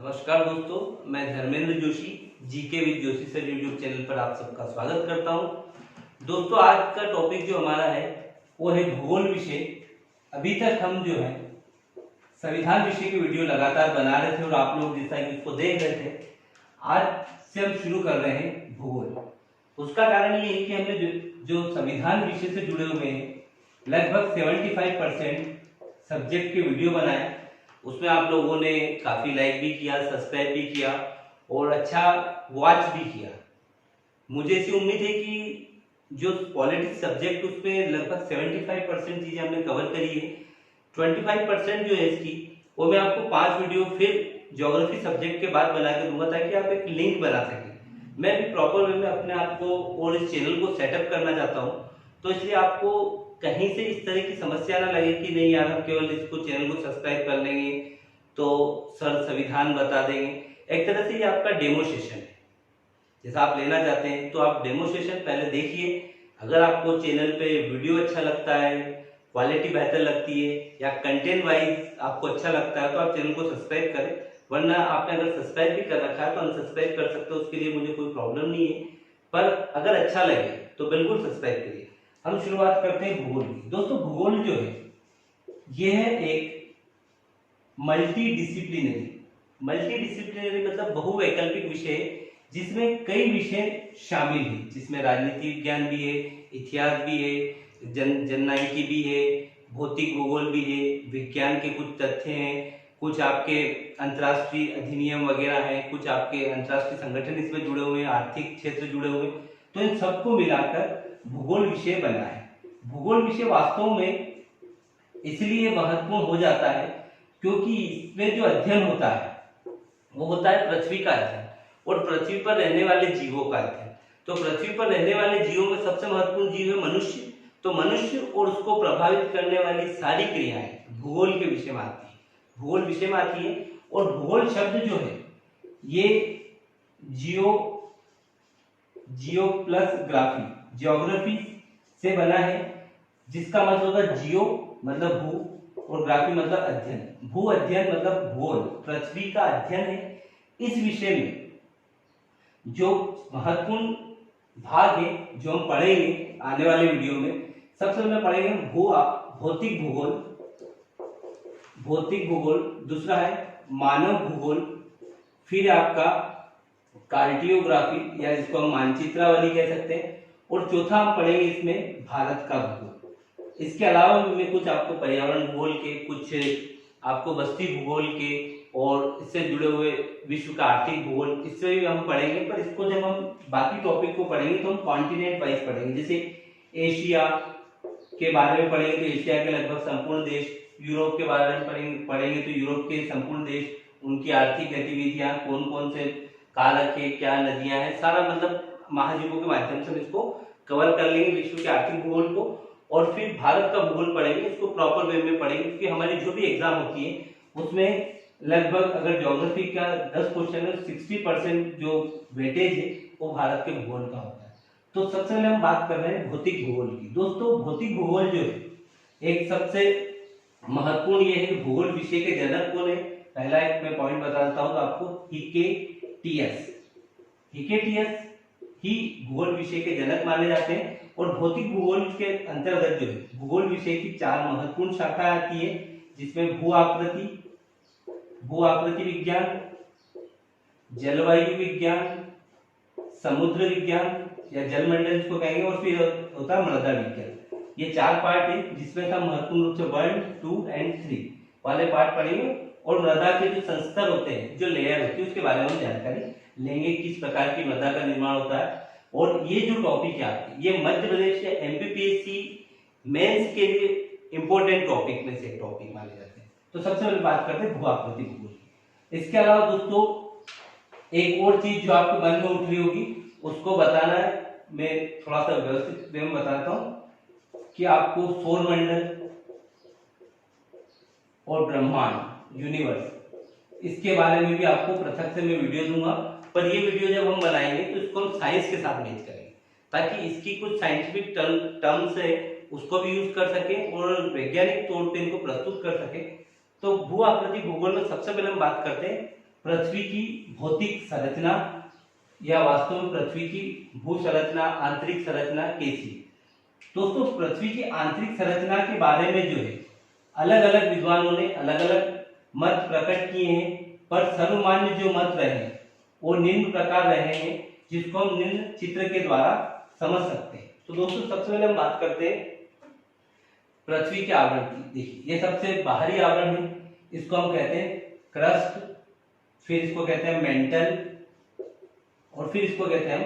नमस्कार दोस्तों, मैं Dharmendra Joshi GK with Joshi sir YouTube channel पर आप सबका स्वागत करता हूं। दोस्तों, आज का टॉपिक जो हमारा है वो है भूगोल विषय। अभी तक हम जो है संविधान विषय की वीडियो लगातार बना रहे थे और आप लोग जैसा कि उसको देख रहे थे। आज से हम शुरू कर रहे हैं भूगोल। उसका कारण ये है कि हमने जो संविधान विषय से जुड़े हुए हैं लगभग 75% सब्जेक्ट के वीडियो बनाए। उसमें आप लोगों ने काफी लाइक भी किया, सब्सक्राइब भी किया और अच्छा वॉच भी किया। मुझे ऐसी उम्मीद है कि जो पॉलिटिक्स सब्जेक्ट उसमें लगभग 75% चीजें हमने कवर करी है। 25% जो है इसकी वो मैं आपको 5 वीडियो फिर ज्योग्राफी सब्जेक्ट के बाद बना के दूंगा ताकि आप एक लिंक बना सकें। मैं भी प्रॉपर वे में अपने आप को और इस चैनल को सेटअप करना चाहता हूँ, तो इसलिए आपको कहीं से इस तरह की समस्या ना लगे कि नहीं यार हम केवल इसको चैनल को सब्सक्राइब कर लेंगे तो सर संविधान बता देंगे। एक तरह से ये आपका डेमो सेशन है। जैसा आप लेना चाहते हैं तो आप डेमो सेशन पहले देखिए। अगर आपको चैनल पे वीडियो अच्छा लगता है, क्वालिटी बेहतर लगती है या कंटेंट वाइज आपको अच्छा लगता है तो आप चैनल को सब्सक्राइब करें, वरना आपने अगर सब्सक्राइब भी कर रखा है तो अनसब्सक्राइब कर सकते हो, उसके लिए मुझे कोई प्रॉब्लम नहीं है। पर अगर अच्छा लगे तो बिल्कुल सब्सक्राइब करिए। हम शुरुआत करते हैं भूगोल की। दोस्तों, भूगोल जो है ये है एक मल्टी डिसिप्लिनरी मतलब बहुवैकल्पिक विषय है जिसमें कई विषय शामिल हैं, जिसमें राजनीति विज्ञान भी है, इतिहास भी है, जननायकी भी है, भौतिक भूगोल भी है, विज्ञान के कुछ तथ्य हैं, कुछ आपके अंतर्राष्ट्रीय अधिनियम वगैरह हैं, कुछ आपके अंतर्राष्ट्रीय संगठन इसमें जुड़े हुए हैं, आर्थिक क्षेत्र जुड़े हुए हैं। तो इन सबको मिलाकर भूगोल विषय बना है। भूगोल विषय वास्तव में इसलिए महत्वपूर्ण हो जाता है क्योंकि इसमें जो अध्ययन होता है वो होता है पृथ्वी का अध्ययन और पृथ्वी पर रहने वाले जीवों का अध्ययन। तो पृथ्वी पर रहने वाले जीवों में सबसे महत्वपूर्ण जीव है मनुष्य। तो मनुष्य और उसको प्रभावित करने वाली सारी क्रियाएं भूगोल के विषय में आती है, भूगोल विषय में आती है। और भूगोल शब्द जो है ये जियो प्लस ग्राफी, ज्योग्राफी से बना है, जिसका मतलब होगा जियो मतलब भू और ग्राफी मतलब अध्ययन। भू अध्ययन मतलब भूगोल, पृथ्वी का अध्ययन है। इस विषय में जो महत्वपूर्ण भाग है जो हम पढ़ेंगे आने वाले वीडियो में, सबसे पहले पढ़ेंगे भौतिक भूगोल, दूसरा है मानव भूगोल, फिर आपका कार्टियोग्राफी या जिसको हम मानचित्रावली कह सकते हैं, और चौथा हम पढ़ेंगे इसमें भारत का भूगोल। इसके अलावा मैं कुछ आपको पर्यावरण भूगोल के, कुछ आपको बस्ती भूगोल के और इससे जुड़े हुए विश्व का आर्थिक भूगोल इससे भी हम पढ़ेंगे। पर इसको जब हम बाकी टॉपिक को पढ़ेंगे तो हम कॉन्टिनेंट वाइज पढ़ेंगे। जैसे एशिया के बारे में पढ़ेंगे तो एशिया के लगभग संपूर्ण देश, यूरोप के बारे में पढ़ेंगे तो यूरोप के संपूर्ण देश, उनकी आर्थिक गतिविधियां, कौन कौन से कारक है, क्या नदियां हैं, सारा मतलब महाद्वीपों के माध्यम से हम इसको कवर कर लेंगे विश्व के आर्थिक भूगोल को। और फिर भारत का भूगोल पढ़ेंगे, इसको प्रॉपर वे में पढ़ेंगे क्योंकि हमारी जो भी एग्जाम होती है उसमें लगभग अगर ज्योग्राफी का 10 क्वेश्चन है 60% जो वेटेज है वो भारत के भूगोल का होता है। तो सबसे पहले हम बात कर रहे हैं भौतिक भूगोल की। दोस्तों, भौतिक भूगोल जो है एक सबसे महत्वपूर्ण ये है। भूगोल विषय के जनक कौन है? पहला एक मैं पॉइंट बता देता हूं तो आपको, हिकेटियस ही भूगोल विषय के जनक माने जाते हैं। और भौतिक भूगोल के अंतर्गत जो है भूगोल विषय की 4 महत्वपूर्ण शाखाएं आती है, जिसमें भू आकृति विज्ञान, जलवायु विज्ञान, समुद्र विज्ञान या जलमंडल जिसको कहेंगे, और फिर होता है मृदा विज्ञान। ये 4 पार्ट है जिसमें हम महत्वपूर्ण रूप से 1, 2 एंड 3 वाले पार्ट पढ़ेंगे। और मृदा के जो संस्तर होते हैं, जो लेयर होती है, उसके बारे में हम जानकारी लेंगे, किस प्रकार की मृदा का निर्माण होता है। और ये जो टॉपिक है आपके, ये मध्य प्रदेश या एमपीपीएससी मेंस के लिए इंपॉर्टेंट टॉपिक में से एक टॉपिक माने जाते हैं। तो सबसे पहले बात करते हैं भू आकृति भूगोल की। इसके अलावा दोस्तों एक और चीज जो आपके मन में उठ रही होगी उसको बताना है, मैं थोड़ा सा व्यवस्थित वे में बताता हूं कि आपको सौरमंडल और ब्रह्मांड यूनिवर्स, इसके बारे में भी आपको पृथक से मैं वीडियो दूंगा। पर ये वीडियो जब हम बनाएंगे तो इसको हम साइंस के साथ मैच करेंगे ताकि इसकी कुछ साइंटिफिक टर्म्स है उसको भी यूज कर सके और वैज्ञानिक तौर पे इनको प्रस्तुत कर सके। तो भू आकृति भूगोल में सबसे पहले हम बात करते हैं पृथ्वी की भौतिक संरचना या वास्तव में पृथ्वी की भू संरचना, आंतरिक संरचना कैसी। दोस्तों पृथ्वी की आंतरिक संरचना के बारे में जो है अलग अलग विद्वानों ने अलग अलग मत प्रकट किए हैं, पर सर्वमान्य जो मत रहे हैं वो निम्न प्रकार रहे हैं, जिसको हम निम्न चित्र के द्वारा समझ सकते हैं। तो दोस्तों सबसे पहले हम बात करते हैं पृथ्वी के आवरण की। देखिए ये सबसे बाहरी आवरण है, इसको हम कहते हैं क्रस्ट, फिर इसको कहते हैं मेंटल और फिर इसको कहते हैं हम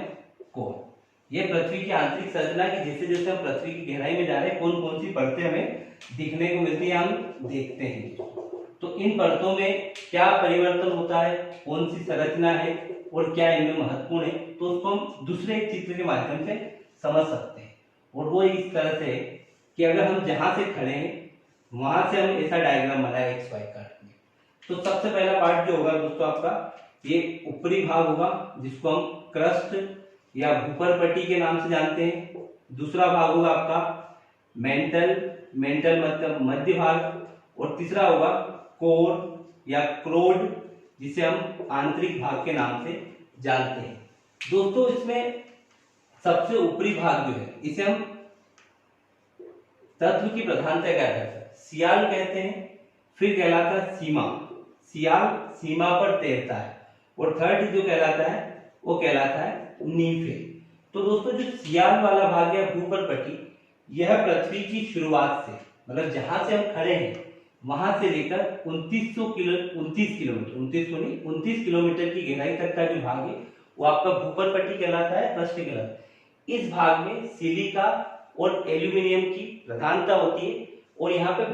कोर। ये पृथ्वी की आंतरिक संरचना की जैसे जैसे हम पृथ्वी की गहराई में जा रहे हैं कौन कौन सी परतें हमें दिखने को मिलती है हम देखते हैं। तो इन परतों में क्या परिवर्तन होता है, कौन सी संरचना है और क्या इनमें महत्वपूर्ण है, तो उसको हम दूसरे चित्र के माध्यम से समझ सकते हैं। और वो इस तरह से कि अगर हम जहां से खड़े हैं वहां से हम ऐसा डायग्राम बनाए XY काट में। तो सबसे पहला पार्ट जो होगा दोस्तों आपका ये ऊपरी भाग होगा, जिसको हम क्रस्ट या भूपरपट्टी के नाम से जानते हैं। दूसरा भाग होगा आपका मेंटल, मेंटल मतलब मध्य भाग, और तीसरा होगा कोर या क्रोड, जिसे हम आंतरिक भाग के नाम से जानते हैं। दोस्तों इसमें सबसे ऊपरी भाग जो है इसे हम तत्व की प्रधानता क्या कहते हैं, सियाल कहते हैं। फिर कहलाता है सीमा, सियाल सीमा पर तैरता है। और थर्ड जो कहलाता है वो कहलाता है नीफे। तो दोस्तों जो सियाल वाला भाग है भूपरपट्टी, यह पृथ्वी की शुरुआत से मतलब जहां से हम खड़े हैं वहां से लेकर 29 किलोमीटर की गहराई तक का जो भाग है वो आपका भूपरपट्टी कहलाता है, पृष्ठ कहलाता है। इस भाग में सिलिका और एल्यूमिनियम की प्रधानता होती है, और यहाँ पे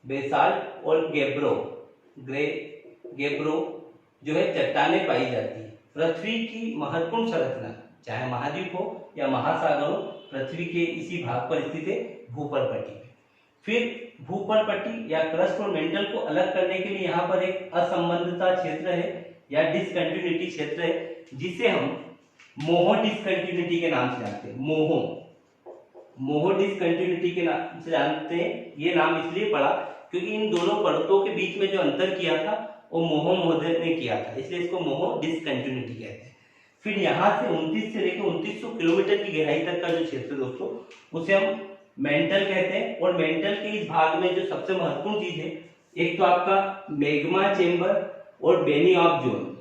बेसाल्ट और गेब्रो जो है चट्टानें पाई जाती है। पृथ्वी की महत्वपूर्ण संरचना चाहे महाद्वीप हो या महासागर हो, पृथ्वी के इसी भाग पर स्थित है भूपरपट्टी में। फिर भूपरपट्टी या क्रस्ट और मेंटल को अलग करने के लिए यहाँ पर एक असंबद्धता क्षेत्र है या डिसकंटिन्यूटी क्षेत्र है, जिसे हम मोहो डिसकंटिन्यूटी के नाम से जानते हैं। मोहो डिसकंटिन्यूटी के नाम से जानते हैं। ये नाम इसलिए पड़ा क्योंकि इन दोनों परतों के बीच में जो अंतर किया था वो मोहो महोदय ने किया था, इसलिए इसको मोहो डिसकंटिन्यूटी कहते हैं। फिर यहाँ से 29 से लेकर 2900 किलोमीटर की गहराई तक का जो क्षेत्र दोस्तों उसे हम मेंटल कहते हैं। और मेंटल के इस भाग में जो सबसे महत्वपूर्ण चीज है, एक तो आपका मैग्मा चेंबर और Benioff zone.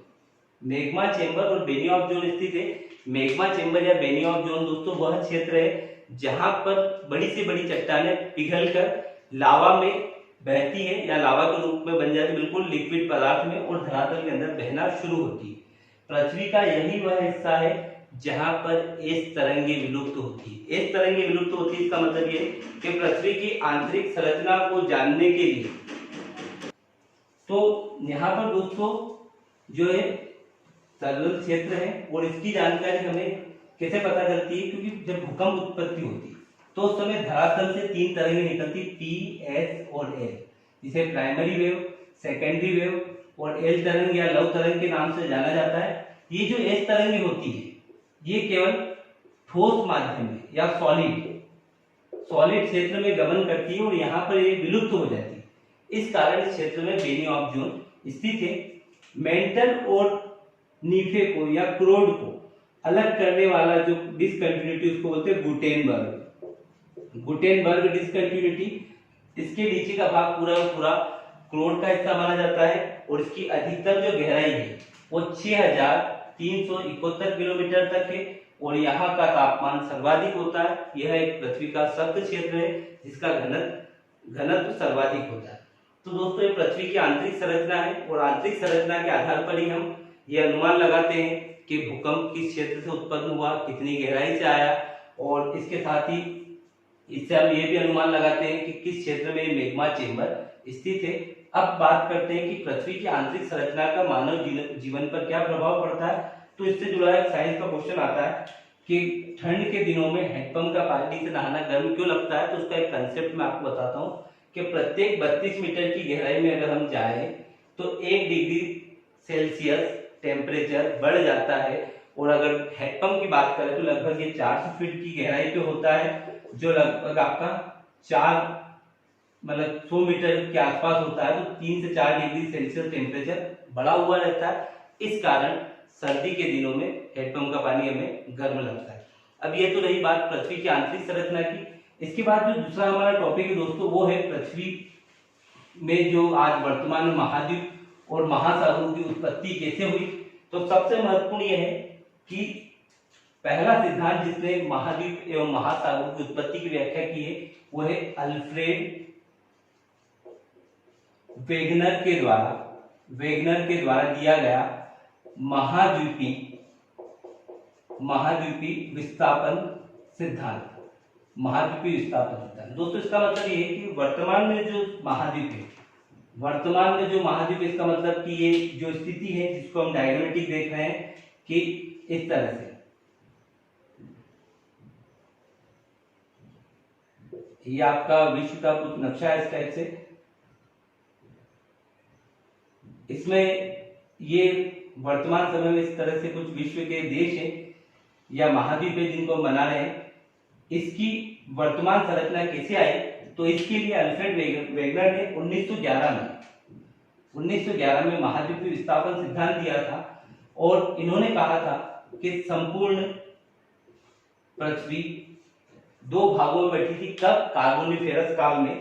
Magma chamber और बेनी ऑफ जोन स्थित है। मैग्मा चेंबर या बेनी ऑफ जोन दोस्तों वह क्षेत्र है जहां पर बड़ी से बड़ी चट्टानें पिघलकर लावा में बहती है या लावा के रूप में बन जाती है, बिल्कुल लिक्विड पदार्थ में, और धरातल के अंदर बहना शुरू होती है। पृथ्वी का यही वह हिस्सा है जहां पर एस तरंगे विलुप्त होती है। एस तरंगे विलुप्त होती है इसका मतलब ये कि पृथ्वी की आंतरिक संरचना को जानने के लिए तो यहाँ पर दोस्तों जो है तरल क्षेत्र है, और इसकी जानकारी हमें कैसे पता चलती है, क्योंकि जब भूकंप उत्पत्ति होती है तो उस समय धरातल से 3 तरंगें निकलती P, S और L, जिसे प्राइमरी वेव, सेकेंडरी वेव और L तरंग या लव तरंग के नाम से जाना जाता है। ये जो S तरंगें होती है ये केवल ठोस माध्यम में या सॉलिड क्षेत्र में गमन करती है और यहाँ पर ये विलुप्त हो जाती है। इस कारण इस क्षेत्र में बेनी ऑफ जोन स्थित है। मेंटल और नीफे को या क्रोड को अलग करने वाला जो डिसकंटिन्यूटी उसको बोलते हैं गुटेनबर्ग डिसकंटिन्यूटी। इसके नीचे का भाग पूरा पूरा क्रोड का हिस्सा माना जाता है, और इसकी अधिकतम जो गहराई है वो 6371 किलोमीटर तक है, और यहाँ का तापमान सर्वाधिक होता है। यह एक पृथ्वी का सख्त क्षेत्र है जिसका घनत्व सर्वाधिक होता है। तो दोस्तों ये पृथ्वी की आंतरिक संरचना है, और आंतरिक संरचना के आधार पर ही हम ये अनुमान लगाते हैं कि भूकंप किस क्षेत्र से उत्पन्न हुआ, कितनी गहराई से आया, और इसके साथ ही इससे हम ये भी अनुमान लगाते हैं कि किस क्षेत्र में मैग्मा चेंबर स्थित है। अब बात करते हैं कि पृथ्वी की आंतरिक संरचना का मानव जीवन पर क्या प्रभाव पड़ता है। तो इससे जुड़ा एक साइंस का क्वेश्चन आता है कि ठंड के दिनों में हैंडपंप का पानी से नहाना गर्म क्यों लगता है। तो उसका एक कंसेप्ट मैं आपको बताता हूँ कि प्रत्येक 32 मीटर की गहराई में अगर हम जाए तो 1 डिग्री सेल्सियस टेम्परेचर बढ़ जाता है, और अगर हैंडपंप की बात करें तो लगभग ये 400 फीट की गहराई पे होता है, जो लगभग आपका 4 मतलब 100 मीटर के आसपास होता है, तो 3 से 4 डिग्री सेल्सियस टेम्परेचर बढ़ा हुआ रहता है। इस कारण सर्दी के दिनों में हैंडपंप का पानी हमें गर्म लगता है। अब ये तो रही बात पृथ्वी की आंतरिक संरचना की। इसके बाद जो दूसरा हमारा टॉपिक है दोस्तों, वो है पृथ्वी में जो आज वर्तमान में महाद्वीप और महासागरों की उत्पत्ति कैसे हुई। तो सबसे महत्वपूर्ण यह है कि पहला सिद्धांत जिसने महाद्वीप एवं महासागरों की उत्पत्ति की व्याख्या की है वो है अल्फ्रेड वेगनर के द्वारा दिया गया महाद्वीपी विस्थापन सिद्धांत। दोस्तों इसका मतलब ये है कि वर्तमान में जो महाद्वीप है, इसका मतलब कि ये जो स्थिति है जिसको हम डायग्रामेटिक देख रहे हैं कि इस तरह से ये आपका विश्व का कुछ नक्शा है इस टाइप से। इसमें ये वर्तमान समय में इस तरह से कुछ विश्व के देश हैं या महाद्वीप है जिनको हम बना रहे हैं। इसकी वर्तमान संरचना कैसे आई, तो इसके लिए अल्फ्रेड वेगनर ने 1911 में महाद्वीपीय विस्थापन सिद्धांत दिया था और इन्होंने कहा था कि संपूर्ण पृथ्वी 2 भागों में बैठी थी। कब? कार्बोनिफेरस काल में।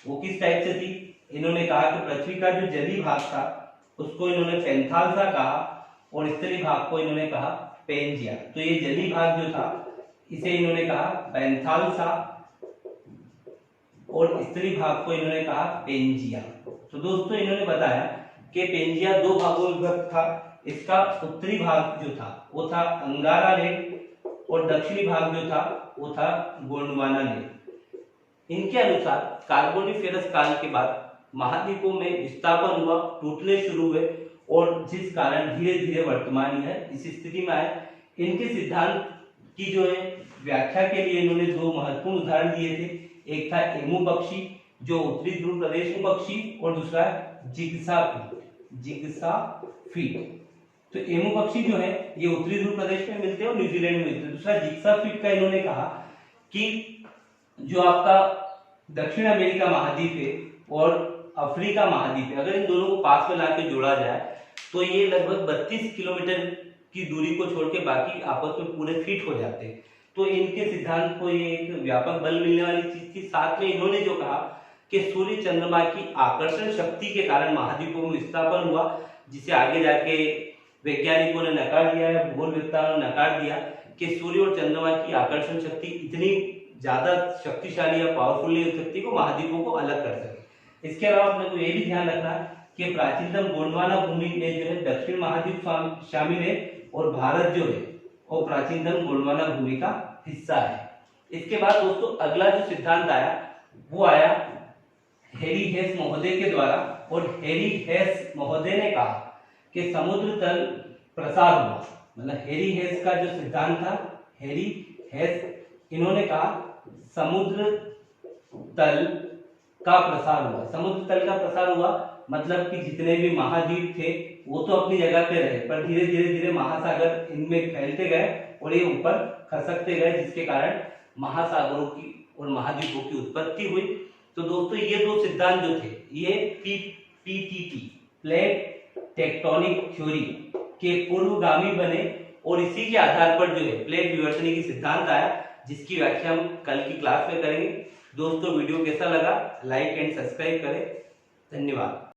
वो किस टाइप से थी? इन्होंने कहा कि पृथ्वी का जो जलीय भाग था उसको इन्होंने पेंथाल्सा कहा और स्थलीय भाग को इन्होंने कहा पेंजिया। तो ये जलीय भाग जो था इसे इन्होंने कहा पेंथाल्सा और स्थलीय भाग को इन्होंने कहा पेंजिया। तो दोस्तों इन्होंने बताया कि पेंजिया 2 भागों में विभक्त था। इसका उत्तरी भाग जो था वो था अंगारा लेक और दक्षिणी भाग जो था वो था गोंडवाना लेक। इनके अनुसार कार्बोनिफेरस काल के बाद महाद्वीपों में विस्थापन हुआ, टूटने शुरू हुए और जिस कारण धीरे धीरे वर्तमान यह इस स्थिति में आए। इनके सिद्धांत की जो है व्याख्या के लिए इन्होंने 2 महत्वपूर्ण उदाहरण दिए थे। एक था एमू पक्षी जो उत्तरी ध्रुव प्रदेश में पक्षी और दूसरा जिग्सा फीट। तो एमू पक्षी जो है ये उत्तरी ध्रुव प्रदेश में मिलते हैं और न्यूजीलैंड में मिलते हैं। दूसरा जिग्सा फीट का इन्होंने कहा कि जो आपका दक्षिण अमेरिका महाद्वीप है और अफ्रीका महाद्वीप है, अगर इन दोनों को पास में लाके जोड़ा जाए तो ये लगभग 32 किलोमीटर की दूरी को छोड़ के बाकी आपस में पूरे फिट हो जाते हैं। तो इनके सिद्धांत को ये एक व्यापक बल मिलने वाली चीज थी। साथ में इन्होंने जो कहा कि सूर्य चंद्रमा की आकर्षण शक्ति के कारण महाद्वीपों में विस्थापन हुआ, जिसे आगे जाके वैज्ञानिकों ने नकार दिया है, भूगोलवेत्ताओं ने नकार दिया कि सूर्य और चंद्रमा की आकर्षण शक्ति इतनी ज्यादा शक्तिशाली या पावरफुल नहीं हो सकती को महाद्वीपों को अलग कर सके। इसके अलावा अपने को यह भी ध्यान रखना कि प्राचीनतम गोंडवाना भूमि में जो है दक्षिण महाद्वीप शामिल है और भारत जो है वो प्राचीनतम गोंडवाना भूमि का हिस्सा है। इसके बाद दोस्तों अगला जो सिद्धांत आया वो आया हैरी हेस महोदय के द्वारा और हैरी हेस महोदय ने कहा कि समुद्र तल प्रसार हुआ। मतलब हैरी हेस का जो सिद्धांत था, हैरी हेस इन्होंने कहा समुद्र तल का प्रसार हुआ। समुद्र तल का प्रसार हुआ मतलब कि जितने भी महाद्वीप थे वो तो अपनी जगह पे रहे, पर धीरे धीरे महासागर इनमें फैलते गए और ये ऊपर खसकते गए, जिसके कारण महासागरों की और महाद्वीपों की उत्पत्ति हुई। तो दोस्तों ये 2 सिद्धांत जो थे ये पीटीटी प्लेट टेक्टोनिक थ्योरी के पूर्वगामी बने और इसी के आधार पर जो है प्लेट विवर्तन की सिद्धांत आया, जिसकी व्याख्या हम कल की क्लास में करेंगे। दोस्तों वीडियो कैसा लगा लाइक एंड सब्सक्राइब करें। धन्यवाद।